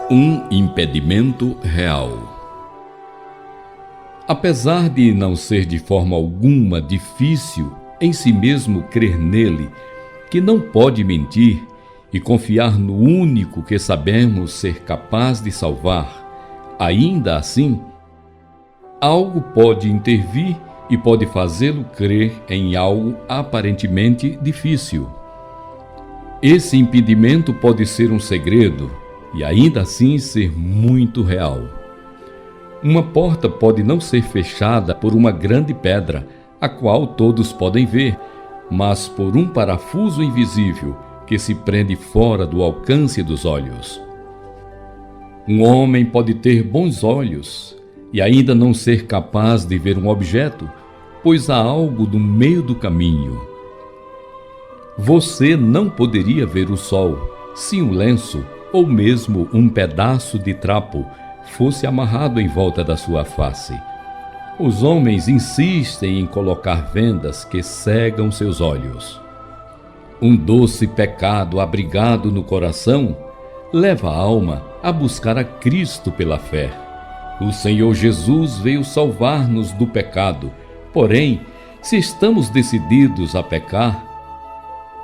Um impedimento real. Apesar de não ser de forma alguma difícil em si mesmo crer nele, que não pode mentir, e confiar no único que sabemos ser capaz de salvar, ainda assim, algo pode intervir e pode fazê-lo crer em algo aparentemente difícil. Esse impedimento pode ser um segredo e ainda assim ser muito real. Uma porta pode não ser fechada por uma grande pedra, a qual todos podem ver, mas por um parafuso invisível que se prende fora do alcance dos olhos. Um homem pode ter bons olhos e ainda não ser capaz de ver um objeto, pois há algo no meio do caminho. Você não poderia ver o sol se um lenço ou mesmo um pedaço de trapo fosse amarrado em volta da sua face. Os homens insistem em colocar vendas que cegam seus olhos. Um doce pecado abrigado no coração leva a alma a buscar a Cristo pela fé. O Senhor Jesus veio salvar-nos do pecado, porém, se estamos decididos a pecar,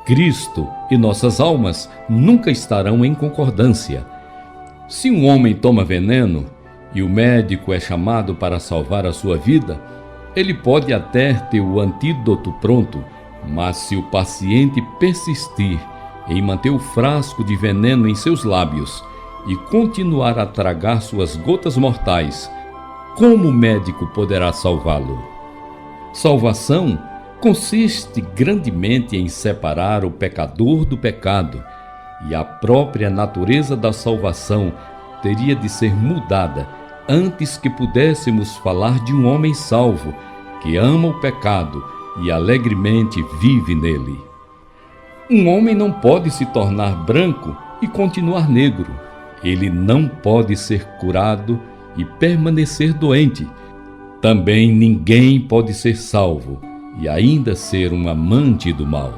Cristo e nossas almas nunca estarão em concordância. Se um homem toma veneno e o médico é chamado para salvar a sua vida, ele pode até ter o antídoto pronto, mas se o paciente persistir em manter o frasco de veneno em seus lábios e continuar a tragar suas gotas mortais, como o médico poderá salvá-lo? Salvação consiste grandemente em separar o pecador do pecado, e a própria natureza da salvação teria de ser mudada antes que pudéssemos falar de um homem salvo, que ama o pecado e alegremente vive nele. Um homem não pode se tornar branco e continuar negro. Ele não pode ser curado e permanecer doente. Também ninguém pode ser salvo e ainda ser um amante do mal.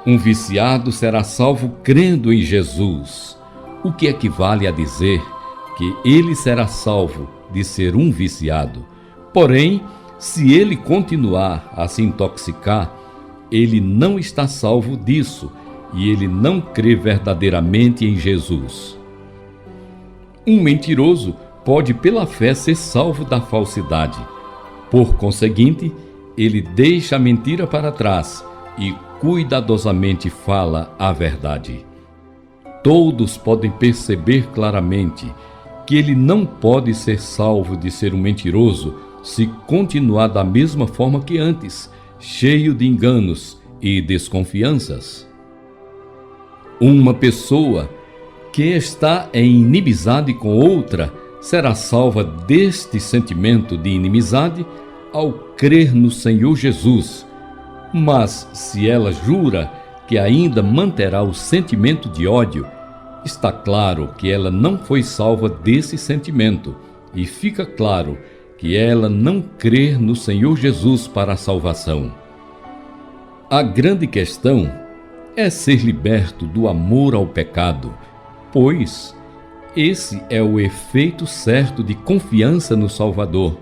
Um viciado será salvo crendo em Jesus, o que equivale a dizer que ele será salvo de ser um viciado. Porém, se ele continuar a se intoxicar, ele não está salvo disso e ele não crê verdadeiramente em Jesus. Um mentiroso pode pela fé ser salvo da falsidade. Por conseguinte, ele deixa a mentira para trás e cuidadosamente fala a verdade. Todos podem perceber claramente que ele não pode ser salvo de ser um mentiroso se continuar da mesma forma que antes, cheio de enganos e desconfianças. Uma pessoa que está em inimizade com outra será salva deste sentimento de inimizade ao crer no Senhor Jesus. Mas se ela jura que ainda manterá o sentimento de ódio, está claro que ela não foi salva desse sentimento, e fica claro que ela não crê no Senhor Jesus para a salvação. A grande questão é ser liberto do amor ao pecado, pois esse é o efeito certo de confiança no Salvador.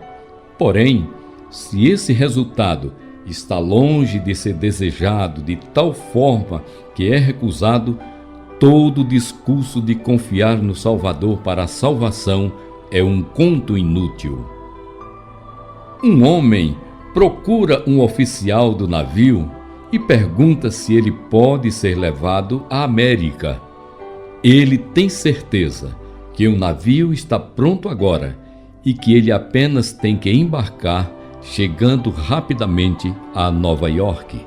Porém, se esse resultado está longe de ser desejado de tal forma que é recusado, todo discurso de confiar no Salvador para a salvação é um conto inútil. Um homem procura um oficial do navio e pergunta se ele pode ser levado à América. Ele tem certeza que o navio está pronto agora e que ele apenas tem que embarcar, chegando rapidamente a Nova York.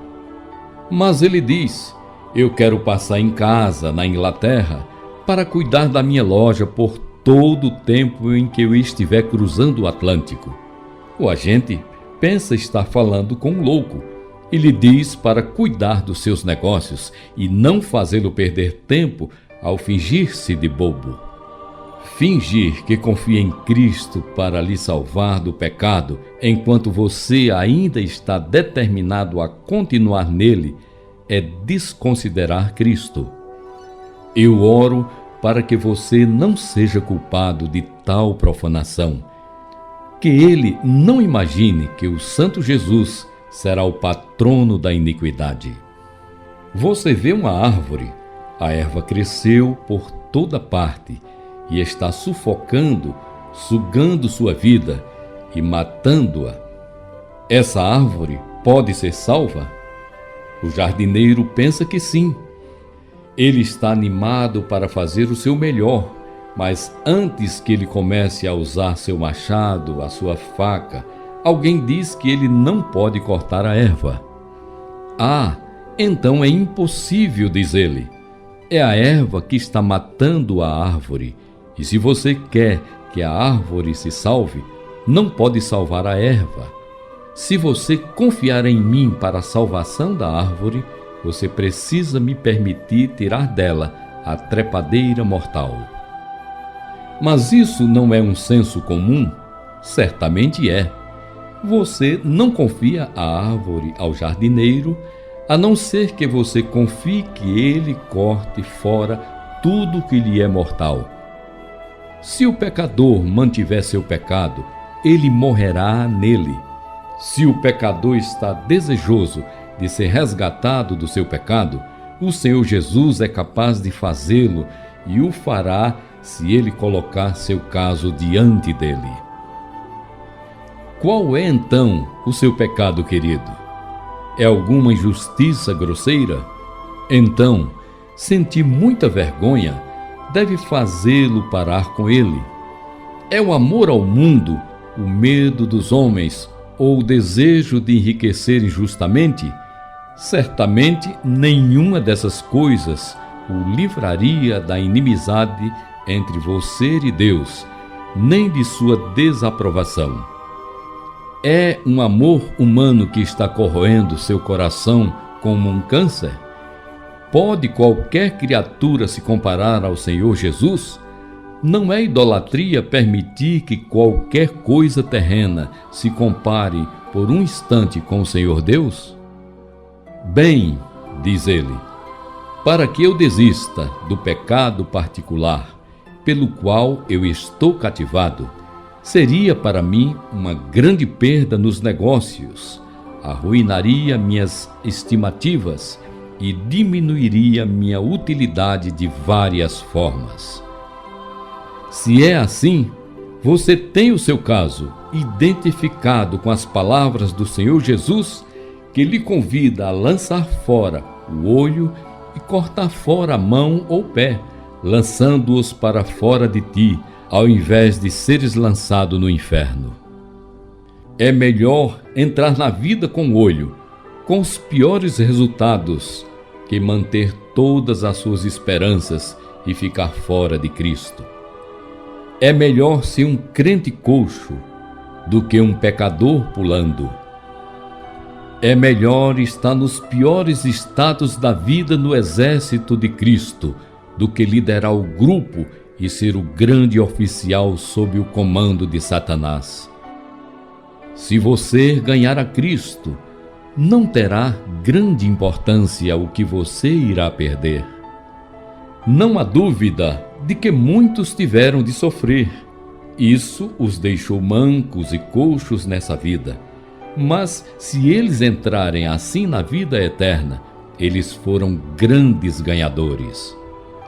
Mas ele diz: eu quero passar em casa, na Inglaterra, para cuidar da minha loja por todo o tempo em que eu estiver cruzando o Atlântico. O agente pensa estar falando com um louco e lhe diz para cuidar dos seus negócios e não fazê-lo perder tempo ao fingir-se de bobo. Fingir que confia em Cristo para lhe salvar do pecado, enquanto você ainda está determinado a continuar nele, é desconsiderar Cristo. Eu oro para que você não seja culpado de tal profanação. Que ele não imagine que o Santo Jesus será o patrono da iniquidade. Você vê uma árvore, a erva cresceu por toda parte e está sufocando, sugando sua vida e matando-a. Essa árvore pode ser salva? O jardineiro pensa que sim. Ele está animado para fazer o seu melhor, mas antes que ele comece a usar seu machado, a sua faca, alguém diz que ele não pode cortar a erva. Ah, então é impossível, diz ele. É a erva que está matando a árvore, e se você quer que a árvore se salve, não pode salvar a erva. Se você confiar em mim para a salvação da árvore, você precisa me permitir tirar dela a trepadeira mortal. Mas isso não é um senso comum? Certamente é. Você não confia a árvore ao jardineiro, a não ser que você confie que ele corte fora tudo que lhe é mortal. Se o pecador mantiver seu pecado, ele morrerá nele. Se o pecador está desejoso de ser resgatado do seu pecado, o Senhor Jesus é capaz de fazê-lo e o fará se ele colocar seu caso diante dele. Qual é então o seu pecado, querido? É alguma injustiça grosseira? Então, sentir muita vergonha deve fazê-lo parar com ele. É o amor ao mundo, o medo dos homens ou o desejo de enriquecer injustamente? Certamente nenhuma dessas coisas o livraria da inimizade entre você e Deus, nem de sua desaprovação. É um amor humano que está corroendo seu coração como um câncer? Pode qualquer criatura se comparar ao Senhor Jesus? Não é idolatria permitir que qualquer coisa terrena se compare por um instante com o Senhor Deus? Bem, diz ele, para que eu desista do pecado particular pelo qual eu estou cativado, seria para mim uma grande perda nos negócios, arruinaria minhas estimativas e diminuiria minha utilidade de várias formas. Se é assim, você tem o seu caso identificado com as palavras do Senhor Jesus, que lhe convida a lançar fora o olho e cortar fora a mão ou pé, lançando-os para fora de ti, ao invés de seres lançado no inferno. É melhor entrar na vida com o olho, com os piores resultados, que manter todas as suas esperanças e ficar fora de Cristo. É melhor ser um crente coxo do que um pecador pulando. É melhor estar nos piores estados da vida no exército de Cristo do que liderar o grupo e ser o grande oficial sob o comando de Satanás. Se você ganhar a Cristo, não terá grande importância o que você irá perder. Não há dúvida de que muitos tiveram de sofrer. Isso os deixou mancos e coxos nessa vida. Mas se eles entrarem assim na vida eterna, eles foram grandes ganhadores.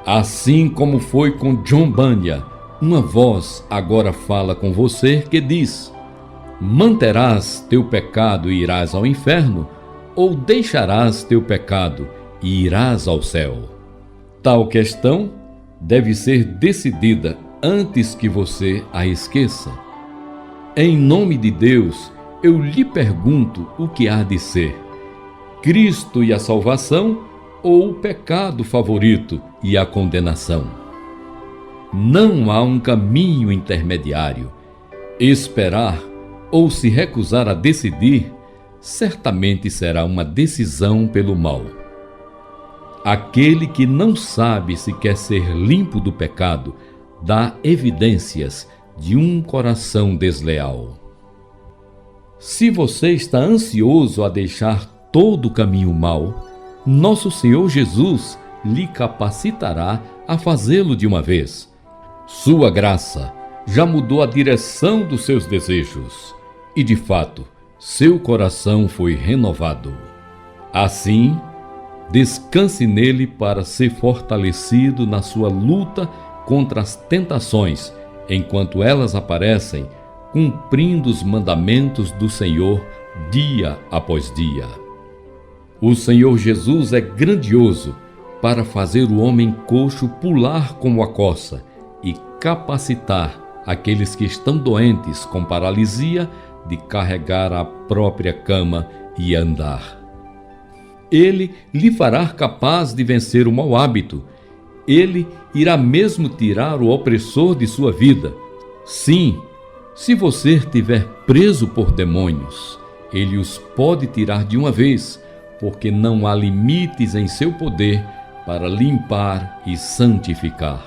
Assim como foi com John Bunyan, uma voz agora fala com você que diz: manterás teu pecado e irás ao inferno, ou deixarás teu pecado e irás ao céu? Tal questão deve ser decidida antes que você a esqueça. Em nome de Deus, eu lhe pergunto o que há de ser: Cristo e a salvação, ou o pecado favorito e a condenação? Não há um caminho intermediário. Esperar ou se recusar a decidir, certamente será uma decisão pelo mal. Aquele que não sabe se quer ser limpo do pecado, dá evidências de um coração desleal. Se você está ansioso a deixar todo o caminho mau, nosso Senhor Jesus lhe capacitará a fazê-lo de uma vez. Sua graça já mudou a direção dos seus desejos e, de fato, seu coração foi renovado. Assim, descanse nele para ser fortalecido na sua luta contra as tentações, enquanto elas aparecem, cumprindo os mandamentos do Senhor dia após dia. O Senhor Jesus é grandioso para fazer o homem coxo pular como a corça e capacitar aqueles que estão doentes com paralisia de carregar a própria cama e andar. Ele lhe fará capaz de vencer o mau hábito. Ele irá mesmo tirar o opressor de sua vida. Sim, se você estiver preso por demônios, ele os pode tirar de uma vez, porque não há limites em seu poder para limpar e santificar.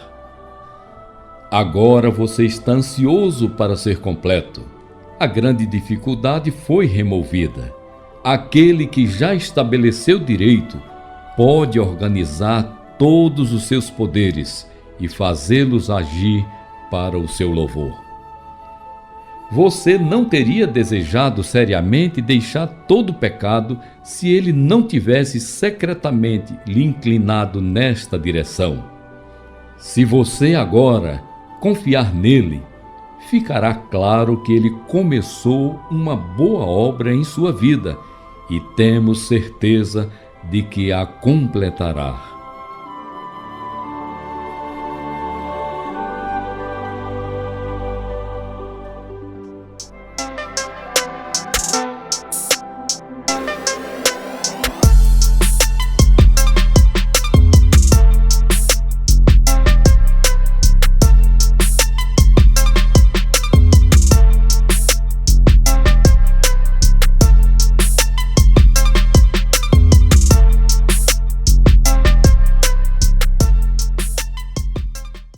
Agora você está ansioso para ser completo. A grande dificuldade foi removida. Aquele que já estabeleceu direito pode organizar todos os seus poderes e fazê-los agir para o seu louvor. Você não teria desejado seriamente deixar todo o pecado se ele não tivesse secretamente lhe inclinado nesta direção. Se você agora confiar nele, ficará claro que ele começou uma boa obra em sua vida e temos certeza de que a completará.